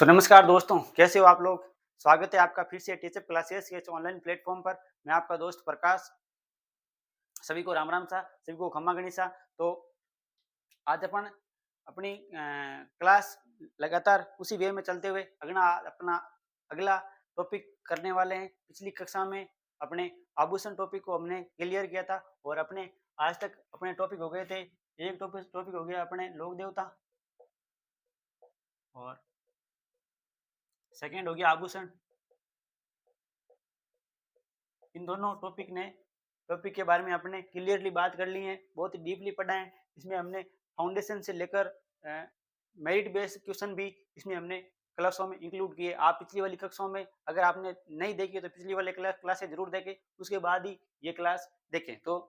तो नमस्कार दोस्तों, कैसे हो आप लोग? स्वागत है आपका फिर से टीचर क्लासेस के इस ऑनलाइन प्लेटफ़ॉर्म पर। मैं आपका दोस्त प्रकाश। सभी को राम-राम सा, सभी को खम्मा गणिसा। तो आज अपन अपनी क्लास लगातार उसी वे में चलते हुए अपना अगला टॉपिक करने वाले हैं। पिछली कक्षा में अपने आभूषण टॉपिक को हमने क्लियर किया था और अपने आज तक अपने टॉपिक हो गए थे। एक टॉपिक टॉपिक हो गया अपने लोक देवता और सेकंड हो गया आभूषण। इन दोनों टॉपिक के बारे में आपने क्लियरली बात कर ली है, बहुत ही डीपली पढ़ा है। इसमें हमने फाउंडेशन से लेकर मेरिट बेस्ड क्वेश्चन भी इसमें हमने क्लासों में इंक्लूड किए। आप पिछली वाली कक्षाओं में अगर आपने नहीं देखी तो पिछली वाले क्लासें जरूर देखें, उसके बाद ही ये क्लास देखें। तो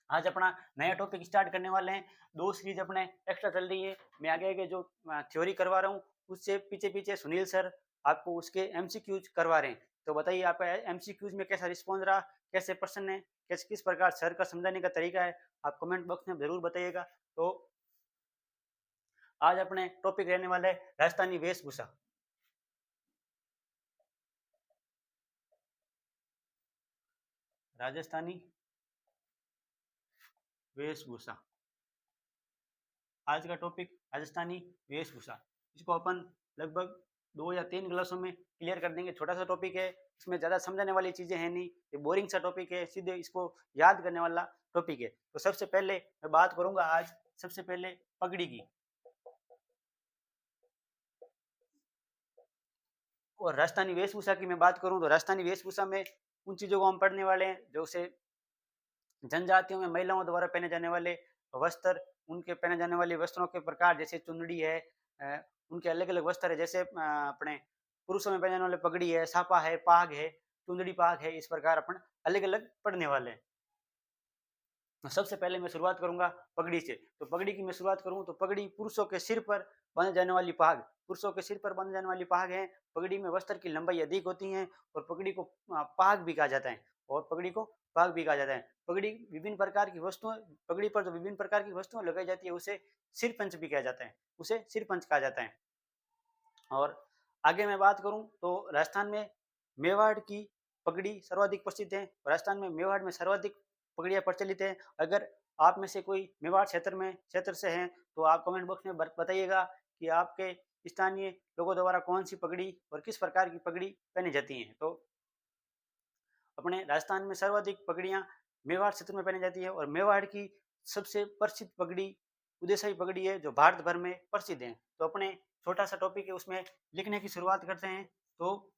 आज अपना नया टॉपिक स्टार्ट करने वाले हैं। 2 सीरीज अपने एक्स्ट्रा चल रही है। मैं आगे आगे जो थ्योरी करवा रहा हूँ उससे पीछे पीछे सुनील सर आपको उसके एमसीक्यूज करवा रहे हैं। तो बताइए आपका एमसीक्यूज में कैसा रिस्पॉन्स रहा, कैसे प्रश्न है, किस प्रकार सर का समझाने का तरीका है, आप कमेंट बॉक्स में जरूर बताइएगा। तो आज अपने टॉपिक रहने वाला है राजस्थानी वेशभूषा। राजस्थानी वेशभूषा आज का टॉपिक राजस्थानी वेशभूषा। इसको अपन लगभग 2 या 3 क्लासों में क्लियर कर देंगे। छोटा सा टॉपिक है, इसमें ज़्यादा समझाने वाली चीज़ें हैं नहीं, ये बोरिंग सा टॉपिक है, सीधे इसको याद करने वाला टॉपिक है। तो सबसे पहले मैं बात करूंगा आज सबसे पहले पगड़ी की। और राजस्थानी वेशभूषा की मैं बात करूं तो राजस्थानी वेशभूषा में उन चीज़ों को हम पढ़ने वाले हैं जो से जनजातियों में महिलाओं द्वारा पहने जाने वाले वस्त्र, उनके पहने जाने वाले वस्त्रों के प्रकार, जैसे चुंदड़ी है, उनके अलग अलग वस्त्र है। जैसे अपने पुरुषों में पहने जाने वाले पगड़ी है, साफा है, पाग है, चुंदड़ी पाग है। इस प्रकार अपन अलग अलग पढ़ने वाले हैं। तो सबसे पहले मैं शुरुआत करूंगा पगड़ी से। तो पगड़ी की मैं शुरुआत करूं तो पगड़ी पुरुषों के सिर पर बांधे जाने वाली पाग, पुरुषों के सिर पर बांधे जाने वाली पाग है। पगड़ी में वस्त्र की लंबाई अधिक होती है और पगड़ी को पाग भी कहा जाता है और पगड़ी को पाग भी कहा जाता है। पगड़ी विभिन्न प्रकार की वस्तुएं, पगड़ी पर जो विभिन्न प्रकार की वस्तुएं लगाई जाती है उसे सिरपंच भी कहा जाता है, उसे सिरपंच कहा जाता है। और आगे मैं बात करूं तो राजस्थान में मेवाड़ की पगड़ी सर्वाधिक प्रसिद्ध है। राजस्थान में मेवाड़ में सर्वाधिक पगड़ियाँ प्रचलित है। अगर आप में से कोई मेवाड़ क्षेत्र से हैं तो आप कमेंट बॉक्स में बताइएगा कि आपके स्थानीय लोगों द्वारा कौन सी पगड़ी और किस प्रकार की पगड़ी पहनी जाती हैं। तो अपने राजस्थान में सर्वाधिक पगड़ियाँ मेवाड़ क्षेत्र में पहनी जाती है और मेवाड़ की सबसे प्रसिद्ध पगड़ी उदयशाही पगड़ी है जो भारत भर में प्रसिद्ध है। तो अपने छोटा सा टॉपिक है उसमें लिखने की शुरुआत करते हैं। तो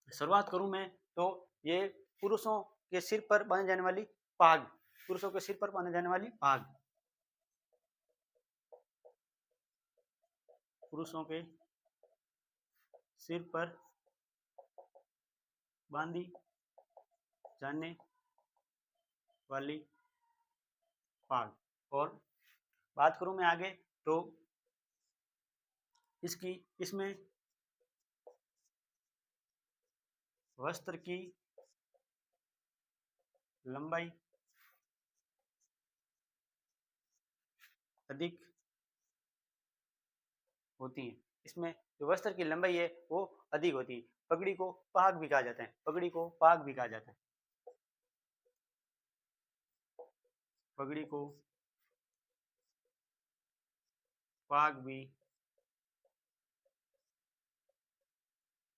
शुरुआत करूं मैं तो ये पुरुषों के सिर पर बांधे जाने वाली पाग, पुरुषों के सिर पर बांधे जाने वाली पाग, पुरुषों के सिर पर बांधी जाने वाली पाग। और बात करूं मैं आगे तो इसमें वस्त्र की लंबाई अधिक होती है। इसमें जो वस्त्र की लंबाई है वो अधिक होती है। पगड़ी को पाग भी कहा जाता है, पगड़ी को पाग भी कहा जाता है, पगड़ी को पाग भी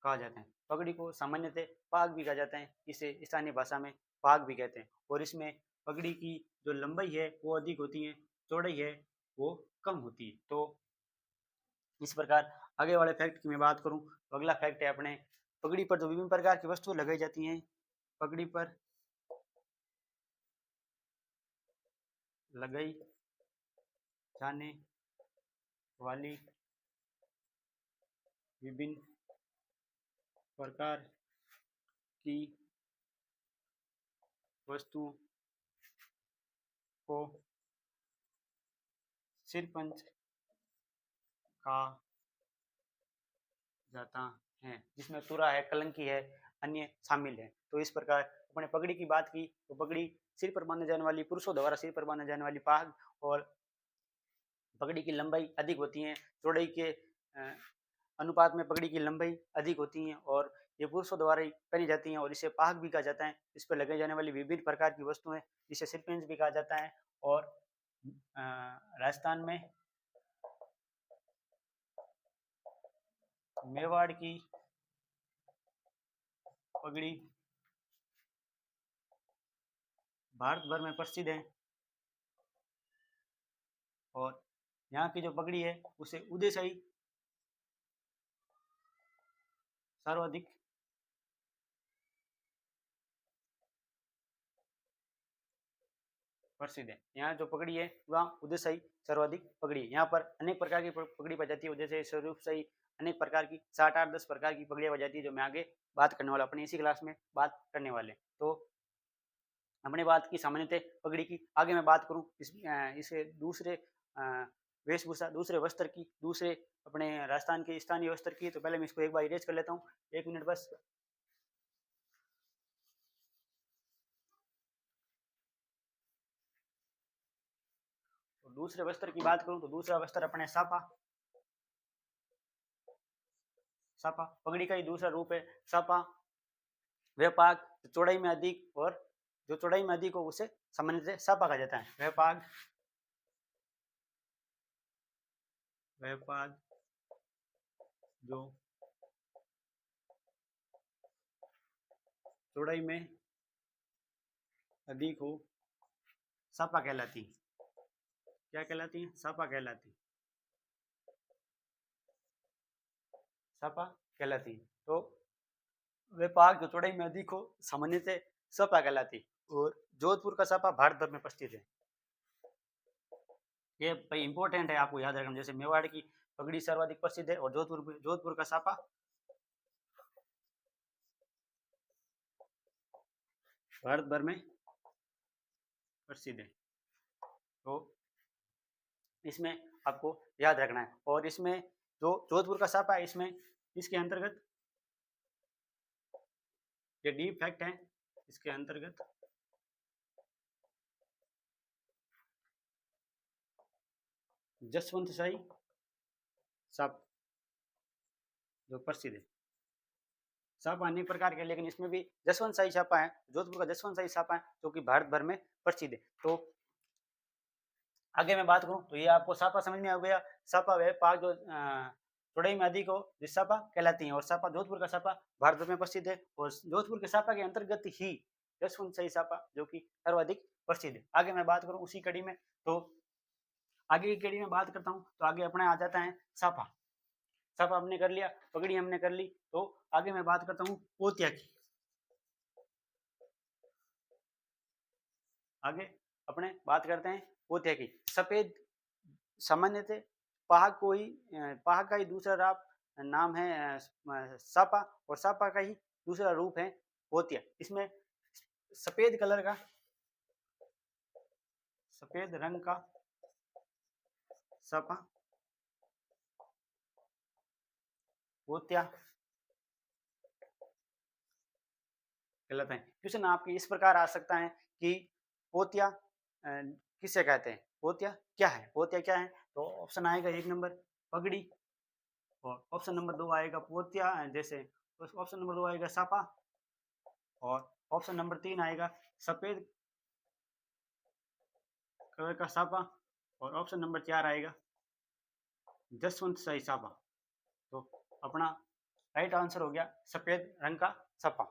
कहा जाता है। पगड़ी को सामान्यतः पाग भी कहा जाता है, इसे स्थानीय भाषा में पाग भी कहते हैं। और इसमें पगड़ी की जो लंबाई है वो अधिक होती है, चौड़ाई है वो कम होती है। तो इस प्रकार आगे वाले फैक्ट की मैं बात करूं तो अगला फैक्ट है अपने पगड़ी पर जो विभिन्न प्रकार की वस्तुएं लगाई जाती हैं, पगड़ी पर लगाई जाने वाली विभिन्न प्रकार की वस्तुओं को सिरपंच कहा जाता है, जिसमें तुरा है, कलंकी है, अन्य शामिल है। तो इस प्रकार अपने पगड़ी की बात की तो पगड़ी सिर पर बांधे जाने वाली, पुरुषों द्वारा सिर पर बांधे जाने वाली पाग और पगड़ी की लंबाई अधिक होती है, चौड़ाई के अनुपात में पगड़ी की लंबाई अधिक होती है और ये पुरुषों द्वारा ही पहनी जाती हैं और इसे पाग भी कहा जाता है। इस पर लगाई जाने वाली विभिन्न प्रकार की वस्तुएं जिसे सिरपिंज भी कहा जाता है। और राजस्थान में मेवाड़ की पगड़ी भारत भर में प्रसिद्ध है और यहाँ की जो पगड़ी है उसे उदयशाही सर्वाधिक प्रसिद्ध है। यहाँ जो पगड़ी है वह उदयशाही सर्वाधिक पगड़ी है। यहाँ पर अनेक प्रकार की पगड़ी पाई जाती है। उदयशाही, स्वरूपशाही, अनेक प्रकार की 7, 8, 10 प्रकार की पगड़ियाँ पाई जाती है जो मैं आगे बात करने वाला अपनी इसी क्लास में बात करने वाले। तो हमने बात की सामान्यतः पगड़ी की। आगे मैं बात करूँ इसे दूसरे वेशभूषा, दूसरे वस्त्र की, दूसरे अपने राजस्थान के स्थानीय वस्त्र की। तो पहले मैं इसको एक बार इरेज कर लेता हूँ, 1 मिनट बस। तो दूसरे वस्त्र की बात करूं तो दूसरा वस्त्र अपने सापा। सापा पगड़ी का ही दूसरा रूप है सापा। वह पाग चौड़ाई में अधिक और जो चौड़ाई में अधिक हो उसे सामान्यतः सापा कहा जाता है। वह पाग जो चौड़ाई में अधिक हो सापा कहलाती। क्या कहलाती है? सापा कहलाती। सापा कहलाती। तो वे पाग जो चौड़ाई में अधिक हो सामान्यतः सापा कहलाती। और जोधपुर का सापा भारत भर में प्रसिद्ध है। ये भाई इंपॉर्टेंट है, आपको याद रखना। जैसे मेवाड़ की पगड़ी सर्वाधिक प्रसिद्ध है और जोधपुर का सापा भारत भर में प्रसिद्ध है। तो इसमें आपको याद रखना है। और इसमें जो जोधपुर का सापा है इसमें इसके अंतर्गत ये डीप फैक्ट है, इसके अंतर्गत जसवंत शाही साप जो प्रसिद्ध है। सापा अनेक प्रकार के, लेकिन इसमें भी जसवंत शाही छापा है, जोधपुर का जसवंत शाही छापा है जो कि भारत भर में प्रसिद्ध है। तो आगे मैं बात करूं तो ये आपको सापा समझ में आ गया। सापा वह पाग जो चौड़ाई में अधिक हो जिस सापा कहलाती है। और सापा जोधपुर का सापा भारत भर में प्रसिद्ध है और जोधपुर के सापा के अंतर्गत ही जसवंत शाही सापा जो कि सर्वाधिक प्रसिद्ध है। आगे मैं बात करूं उसी कड़ी में, तो आगे की कड़ी में बात करता हूं तो आगे अपने आ जाता है सापा। सापा हमने कर लिया, पगड़ी हमने कर ली। तो आगे मैं बात करता हूँ पोतिया की। आगे अपने बात करते हैं पोतिया की। सफेद सामान्यतः पहाग का ही दूसरा नाम है सापा और सापा का ही दूसरा रूप है पोतिया। इसमें सफेद कलर का, सफेद रंग का सापा पोतिया कहलाता है। क्वेश्चन आपके इस प्रकार आ सकता है कि पोतिया किसे कहते हैं, पोतिया क्या है, पोतिया क्या है? तो ऑप्शन आएगा 1 नंबर पगड़ी, और ऑप्शन नंबर 2 आएगा पोतिया, जैसे ऑप्शन नंबर 2 आएगा सापा, और ऑप्शन नंबर 3 आएगा सफेद कलर का सापा, और ऑप्शन नंबर 4 आएगा जसवंत शाही सापा। तो अपना राइट आंसर हो गया सफेद रंग का सापा।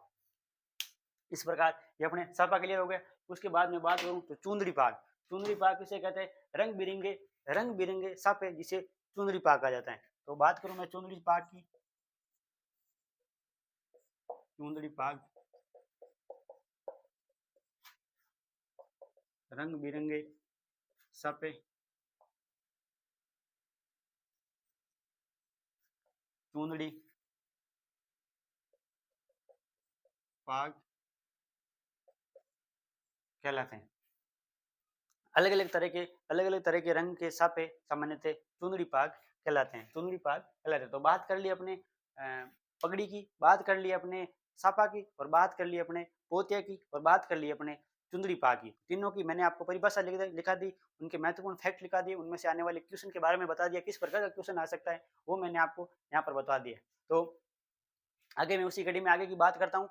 इस प्रकार ये अपने सापा क्लियर हो गया। उसके बाद में बात करूं तो चुंदड़ी पाग। चुंदड़ी पाग किसे कहते हैं? रंग बिरंगे सापे जिसे चुंदड़ी पाग कहा जाता है। तो बात करूं मैं चुंदड़ी पाग की। चुंदड़ी पाग रंग बिरंगे सापे, चुंदड़ी पाग कहलाते हैं। अलग अलग तरह के रंग के सापे सामान्यतः चुंदड़ी पाग कहलाते हैं। चुंदड़ी पाग कहलाते हैं। तो बात कर ली अपने पगड़ी की, बात कर ली अपने सापा की, और बात कर ली अपने पोतिया की, और बात कर ली अपने चुंदड़ी पा की। तीनों की मैंने आपको परिभाषा लिखा दी, उनके महत्वपूर्ण फैक्ट लिखा दिए, उनमें से आने वाले क्वेश्चन के बारे में बता दिया, किस प्रकार का क्वेश्चन आ सकता है वो मैंने आपको यहाँ पर बता दिया। तो आगे मैं उसी कड़ी में आगे की बात करता हूँ,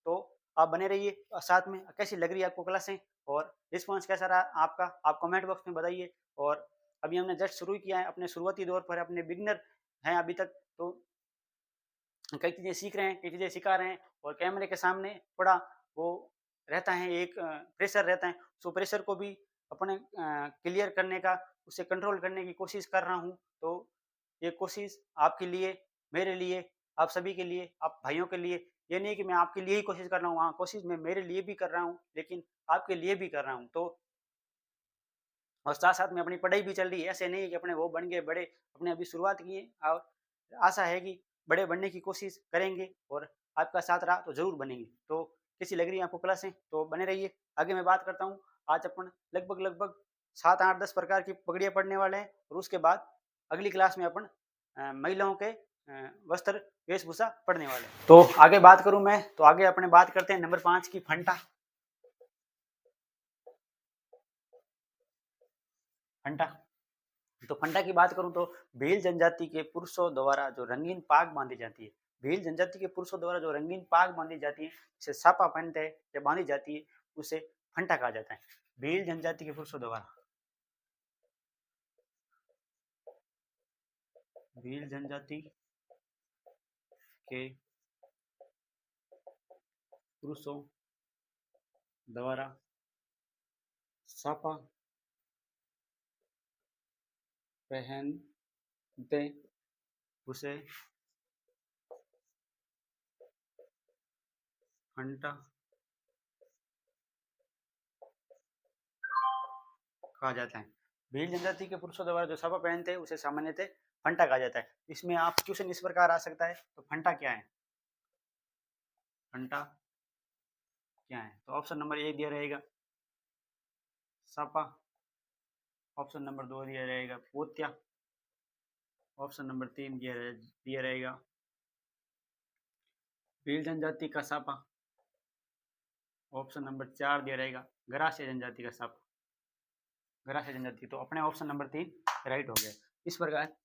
तो आप बने रहिए साथ में। कैसी लग रही है आपको क्लासें और रिस्पॉन्स कैसा रहा आपका, आप कमेंट बॉक्स में बताइए। और अभी हमने जस्ट शुरू किया है, अपने शुरुआती दौर पर अपने बिगनर हैं अभी तक, तो कई चीज़ें सीख रहे हैं, कई चीज़ें सिखा रहे हैं। और कैमरे के सामने थोड़ा वो रहता है, एक प्रेशर रहता है, सो प्रेशर को भी अपने क्लियर करने का, उसे कंट्रोल करने की कोशिश कर रहा हूँ। तो ये कोशिश आपके लिए, मेरे लिए, आप सभी के लिए, आप भाइयों के लिए, ये नहीं कि मैं आपके लिए ही कोशिश कर रहा हूँ, हाँ कोशिश मैं मेरे लिए भी कर रहा हूँ, लेकिन आपके लिए भी कर रहा हूँ। तो और साथ साथ में अपनी पढ़ाई भी चल रही है, ऐसे नहीं है कि अपने वो बन गए बड़े, अपने अभी शुरुआत की है। और आशा है कि बड़े बनने की कोशिश करेंगे और आपका साथ रहा तो जरूर बनेंगे। तो कैसी लग रही है आपको क्लासें, तो बने रहिए। आगे मैं बात करता हूँ, आज अपन लगभग 7 8 10 प्रकार की पगड़ियाँ पढ़ने वाले हैं, और उसके बाद अगली क्लास में अपन महिलाओं के वस्त्र वेशभूषा पढ़ने वाले हैं। तो आगे बात करूं मैं, तो आगे अपने बात करते हैं नंबर 5 की, फंटा। फंटा, तो फंटा की बात करूं तो भील जनजाति के पुरुषों द्वारा जो रंगीन पाग बांधी जाती है, भील जनजाति के पुरुषों द्वारा जो रंगीन पाग बांधी जाती है, जिसे सापा पहनते हैं या बांधी जाती है, उसे फंटा कहा जाता है। भील जनजाति के पुरुषों द्वारा, भील जनजाति के पुरुषों द्वारा सापा पहनते उसे फंटा कहा जाता है। भील जनजाति के पुरुषों द्वारा जो सापा पहनते हैं उसे सामान्यतः फंटा कहा जाता है। इसमें आप क्वेश्चन इस प्रकार आ सकता है, तो फंटा क्या है, फंटा क्या है, तो ऑप्शन नंबर 1 दिया रहेगा सापा, ऑप्शन नंबर 2 दिया रहेगा पोत्या, ऑप्शन नंबर 3 दिया रहेगा भील जनजाति का सापा, ऑप्शन नंबर 4 दिया रहेगा गरासिया जनजाति का सापा, गरासिया जनजाति। तो अपने ऑप्शन नंबर 3 राइट हो गया। इस प्रकार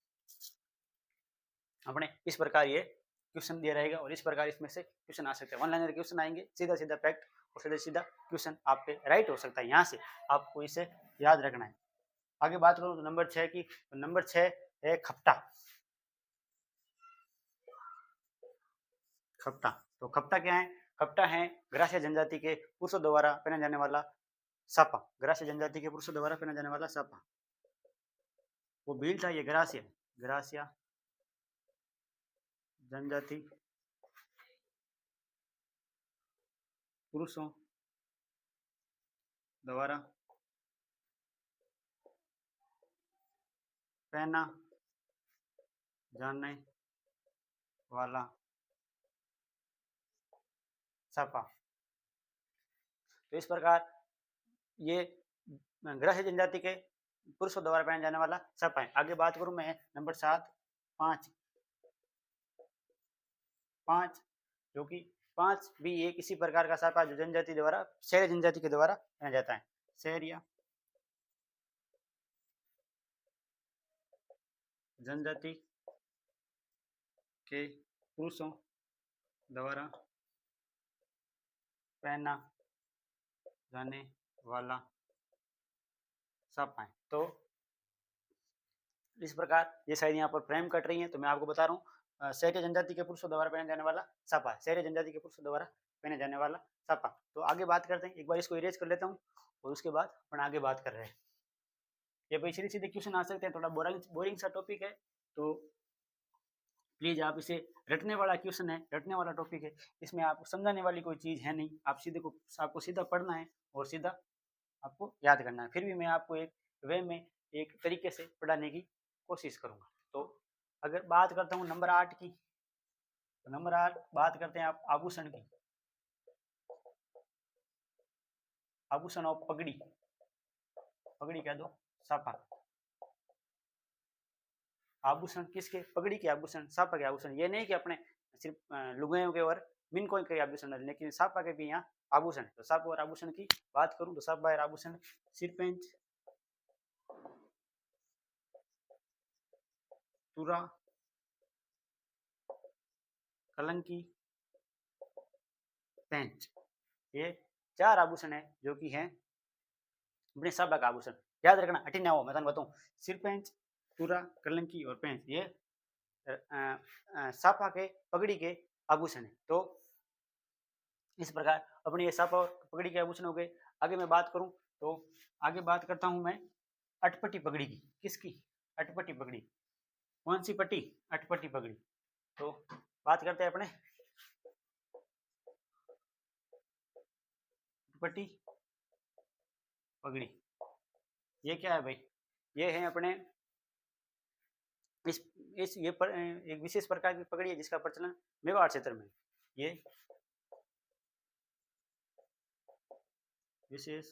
ये क्वेश्चन दिया रहेगा, और इस प्रकार इसमें से क्वेश्चन आ सकते हैं, वन लाइनर क्वेश्चन आएंगे, सीधा सीधा फैक्ट और सीधा सीधा क्वेश्चन आपके राइट हो सकता है। यहाँ से आपको इसे याद रखना है। आगे बात करूँ तो नंबर 6 की, तो नंबर 6 है खपटा। खपटा, तो खपटा क्या है, खपटा है ग्रासिया जनजाति के पुरुषों द्वारा पहना जाने वाला सापा, ग्रासिया जनजाति के पुरुषों द्वारा पहना जाने वाला सापा। वो भील था, ये ग्रासिया, ग्रासिया जनजाति पुरुषों द्वारा पहना जाने वाला सापा। तो इस प्रकार ये ग्रासिया जनजाति के पुरुषों द्वारा पहना जाने वाला सापा है। आगे बात करूं मैं नंबर 7 5 5, जो कि 5 भी एक इसी प्रकार का सापा जो जनजाति द्वारा, शहरी जनजाति के द्वारा पहना जाता है। शहरिया जनजाति के पुरुषों द्वारा पहना जाने वाला सापा है। तो इस प्रकार ये शायद यहाँ पर फ्रेम कट रही है, तो मैं आपको बता रहा हूँ शहरी जनजाति के पुरुषों द्वारा पहने जाने वाला सापा, शहरी जनजाति के पुरुषों द्वारा पहने जाने वाला सापा। तो आगे बात करते हैं, एक बार इसको इरेज कर लेता हूँ और उसके बाद अपन आगे बात कर रहे हैं। ये भाई सीधे सीधे क्वेश्चन आ सकते हैं, थोड़ा बोरिंग सा टॉपिक है, तो प्लीज आप इसे, रटने वाला क्वेश्चन है, रटने वाला टॉपिक है, इसमें आपको समझाने वाली कोई चीज़ है नहीं, आपको सीधा पढ़ना है और सीधा आपको याद करना है। फिर भी मैं आपको एक वे में, एक तरीके से पढ़ाने की कोशिश करूंगा। तो अगर बात करता हूँ नंबर 8 की, तो नंबर 8 बात करते हैं आप आभूषण की, आभूषण और पगड़ी, पगड़ी कह दो सापा, आभूषण किसके, पगड़ी के आभूषण, सापा के आभूषण। ये नहीं कि अपने सिर्फ लुगाइयों के और मिनकों के आभूषण, लेकिन सापा के भी यहाँ आभूषण। तो सब और आभूषण की बात करूं तो सब बाहर आभूषण सिरपेंच, तुरा, कलंकी, पेंच, ये 4 आभूषण है जो कि हैं अपने सब का आभूषण। याद रखना अठी ना हो, मैं तुम बताऊं सिरपेंच, तुरा, कलंकी और पेंच ये साफा के पगड़ी के आभूषण है। तो इस प्रकार अपनी ये साफा पगड़ी के आभूषण हो गए। आगे मैं बात करूं तो आगे बात करता हूं मैं अटपटी पगड़ी की। किसकी? अटपटी पगड़ी। कौन सी पट्टी? अटपटी पगड़ी। तो बात करते हैं अपने अटपटी पगड़ी। ये क्या है भाई? ये है अपने इस ये एक विशेष प्रकार की पगड़ी है जिसका प्रचलन मेवाड़ क्षेत्र में। ये विशेष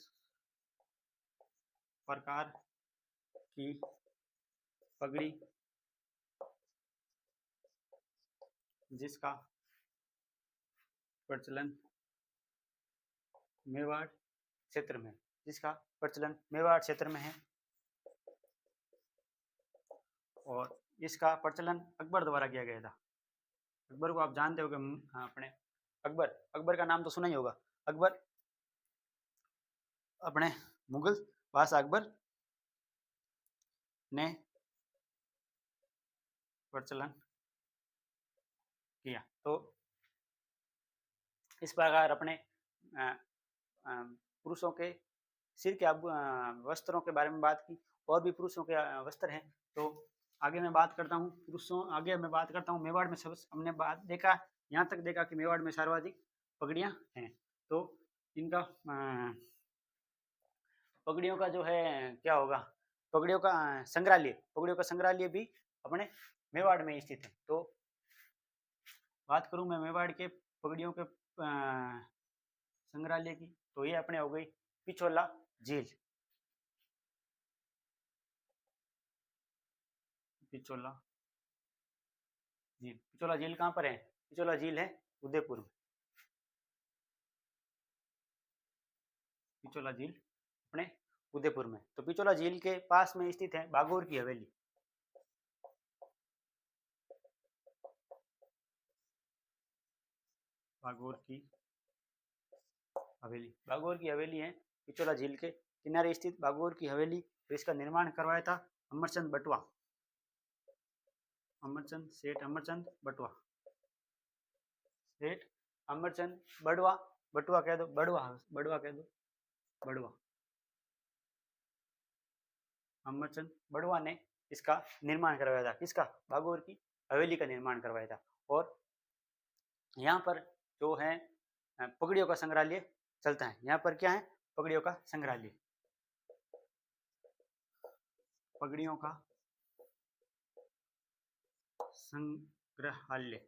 प्रकार की पगड़ी जिसका प्रचलन मेवाड़ क्षेत्र में, जिसका प्रचलन मेवाड़ क्षेत्र में है और इसका प्रचलन अकबर द्वारा किया गया था। अकबर को आप जानते हो कि अपने अकबर का नाम तो सुना ही होगा। अकबर अपने मुगल बादशाह अकबर ने प्रचलन किया। तो इस प्रकार अपने पुरुषों के सिर के वस्त्रों के बारे में बात की। और भी पुरुषों के वस्त्र हैं। तो आगे मैं बात करता हूँ आगे मैं बात करता हूँ मेवाड़ में हमने बात देखा, यहाँ तक देखा कि मेवाड़ में सर्वाधिक पगड़ियाँ हैं। तो इनका पगड़ियों का जो है क्या होगा, पगड़ियों का संग्रहालय भी अपने मेवाड़ में स्थित है। तो बात करूं मैं मेवाड़ के पगड़ियों के संग्रहालय की, तो ये अपने हो गई पिछोला झील। पिछोला झील, पिछोला झील कहाँ पर है? पिछोला झील है उदयपुर में। पिछोला झील अपने उदयपुर में। तो पिछोला झील के पास में स्थित है बागोर की हवेली। बागोर की हवेली, बागोर की हवेली है पिछोला झील के किनारे स्थित बागोर की हवेली। तो इसका निर्माण करवाया था अमरचंद बटवा, अमरचंद सेठ अमरचंद बटवा, सेठ अमरचंद बड़वा, बटवा कह दो, बड़वा कह दो, बड़वा। अमरचंद बड़वा ने इसका निर्माण करवाया था। किसका? बागोर की हवेली का निर्माण करवाया था। और यहाँ पर जो है पगड़ियों का संग्रहालय चलता है। यहाँ पर क्या है? पगड़ियों का संग्रहालय, पगड़ियों का संग्रहालय,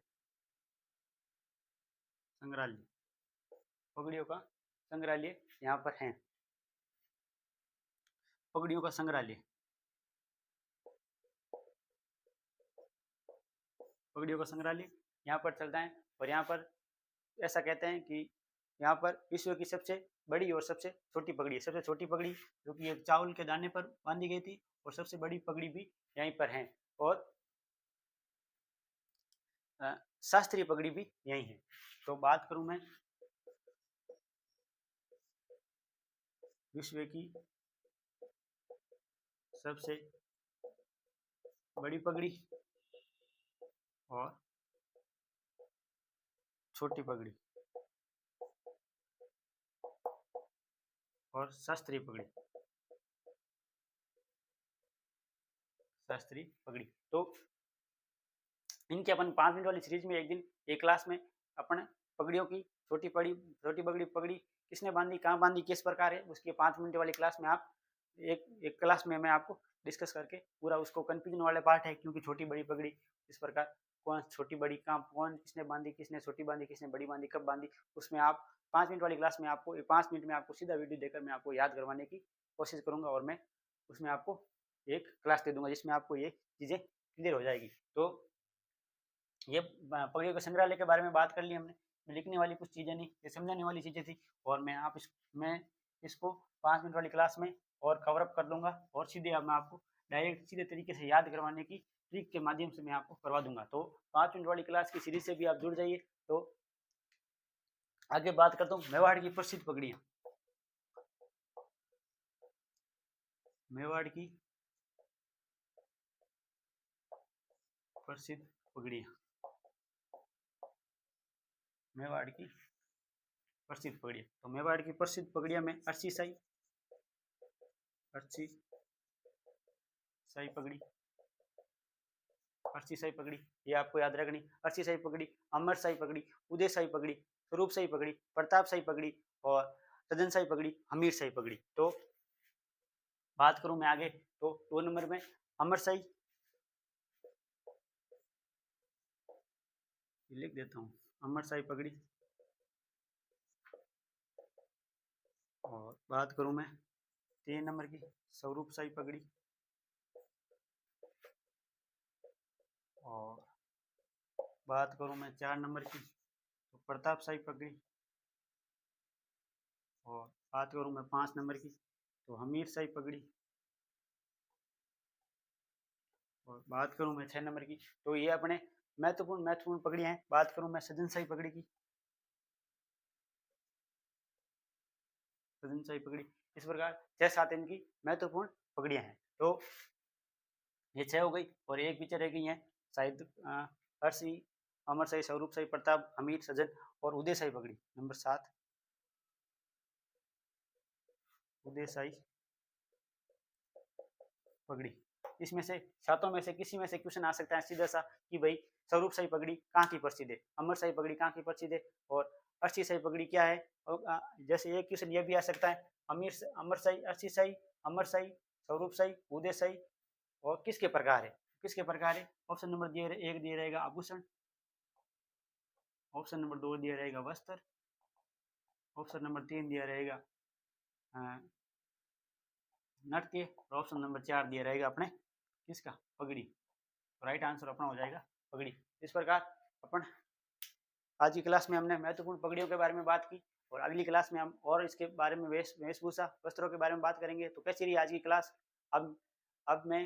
संग्रहालय, पगड़ियों का संग्रहालय यहाँ पर है। पगड़ियों का संग्रहालय, पगड़ियों का संग्रहालय यहाँ पर चलता है। और यहाँ पर ऐसा कहते हैं कि यहाँ पर विश्व की सबसे बड़ी और सबसे छोटी पगड़ी है। सबसे छोटी पगड़ी जो कि एक चावल के दाने पर बांधी गई थी, और सबसे बड़ी पगड़ी भी यहीं पर है। और शास्त्रीय पगड़ी भी यही है। तो बात करूं मैं विश्व की सबसे बड़ी पगड़ी और छोटी पगड़ी और शास्त्रीय पगड़ी, शास्त्रीय पगड़ी। तो इनके अपन 5 मिनट वाली सीरीज में एक दिन एक क्लास में अपन पगड़ियों की छोटी पगड़ी पगड़ी किसने बांधी, कहाँ बांधी, किस प्रकार है, उसकी 5 मिनट वाली क्लास में आप एक क्लास में मैं आपको डिस्कस करके पूरा उसको कंफ्यूजन वाले पार्ट है, क्योंकि छोटी बड़ी पगड़ी इस प्रकार कौन छोटी बड़ी कहाँ कौन किसने बांधी, किसने छोटी बांधी, किसने बड़ी बांधी, कब बांधी, उसमें आप 5 मिनट वाली क्लास में आपको 5 मिनट में आपको सीधा वीडियो देकर मैं आपको याद करवाने की कोशिश करूंगा। और मैं उसमें आपको एक क्लास दे दूंगा जिसमें आपको ये चीज़ें क्लियर हो जाएगी। तो ये पगड़ियों के संग्रहालय के बारे में बात कर ली हमने। में लिखने वाली कुछ चीज़ें नहीं, ये समझाने वाली चीज़ें थी और मैं इसको 5 मिनट वाली क्लास में और कवर अप कर दूँगा और सीधे अब मैं आपको डायरेक्ट सीधे तरीके से याद करवाने की ट्रिक के माध्यम से मैं आपको करवा दूँगा। तो 5 मिनट वाली क्लास की सीरीज़ से भी आप जुड़ जाइए। तो आगे बात करता हूँ मेवाड़ की प्रसिद्ध पगड़ियाँ। मेवाड़ की प्रसिद्ध पगड़ियाँ। मेवाड़ की प्रसिद्ध पगड़ियाँ। तो मेवाड़ की प्रसिद्ध पगड़ियाँ में अर्ची शाही पगड़ी, अर्ची शाही पगड़ी ये आपको याद रखनी। अर्ची शाही पगड़ी, अमर शाही पगड़ी, उदय शाही पगड़ी, स्वरूप शाही पगड़ी, प्रताप शाही पगड़ी और सदन शाही पगड़ी, हमीर शाही पगड़ी। तो बात करूं मैं आगे तो 2 नंबर में अमर शाही लिख देता हूँ, अमर शाही पगड़ी। और बात करूं मैं 3 नंबर की स्वरूप शाही पगड़ी और बात करूं मैं 4 नंबर की तो प्रताप शाही पगड़ी और बात करूं मैं 5 नंबर की तो हमीर शाही पगड़ी और बात करूं मैं 6 नंबर की तो ये अपने महत्वपूर्ण पगड़ियां हैं। बात करूं मैं सदन शाही पगड़ी की, सदन शाही पगड़ी इस प्रकार 6-7 इनकी महत्वपूर्ण पगड़ियां हैं। तो ये 6 हो गई और एक पीछे रह गई हैं शायद अर्शी, अमर शाही, स्वरूप शाही, प्रताप, हमीर, सजन और उदय शाही पगड़ी। नंबर 7 उदय शाही पगड़ी। इसमें से सातों में से किसी में से क्वेश्चन आ सकता है सीधा सा कि भाई स्वरूप शाही पगड़ी कहाँ की प्रसिद्ध है, अमर शाही पगड़ी कहाँ की प्रसिद्ध है और अर्शी शाही पगड़ी क्या है। और जैसे एक क्वेश्चन ये भी आ सकता है अमर शाही, अर्शी शाही, अमर शाही, स्वरूप शाही, उदय शाही और किसके प्रकार है, किसके प्रकार है। ऑप्शन नंबर दिए एक दिया रहेगा आभूषण, ऑप्शन नंबर 2 दिया रहेगा वस्त्र, ऑप्शन नंबर 3 दिया रहेगा नृत्य और ऑप्शन नंबर 4 दिया रहेगा अपने किसका पगड़ी। राइट आंसर अपना हो जाएगा पगड़ी। इस प्रकार अपन आज की क्लास में हमने महत्वपूर्ण पगड़ियों के बारे में बात की और अगली क्लास में हम और इसके बारे में वेशभूषा वस्त्रों के बारे में बात करेंगे। तो कैसी रही आज की क्लास। अब मैं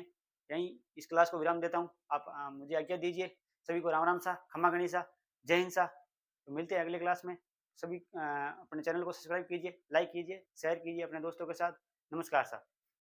यहीं इस क्लास को विराम देता हूँ। आप मुझे आज्ञा दीजिए। सभी को राम राम सा, खमा गणिसा, जय हिंद सा। तो मिलते हैं अगले क्लास में। सभी अपने चैनल को सब्सक्राइब कीजिए, लाइक कीजिए, शेयर कीजिए अपने दोस्तों के साथ। नमस्कार सा।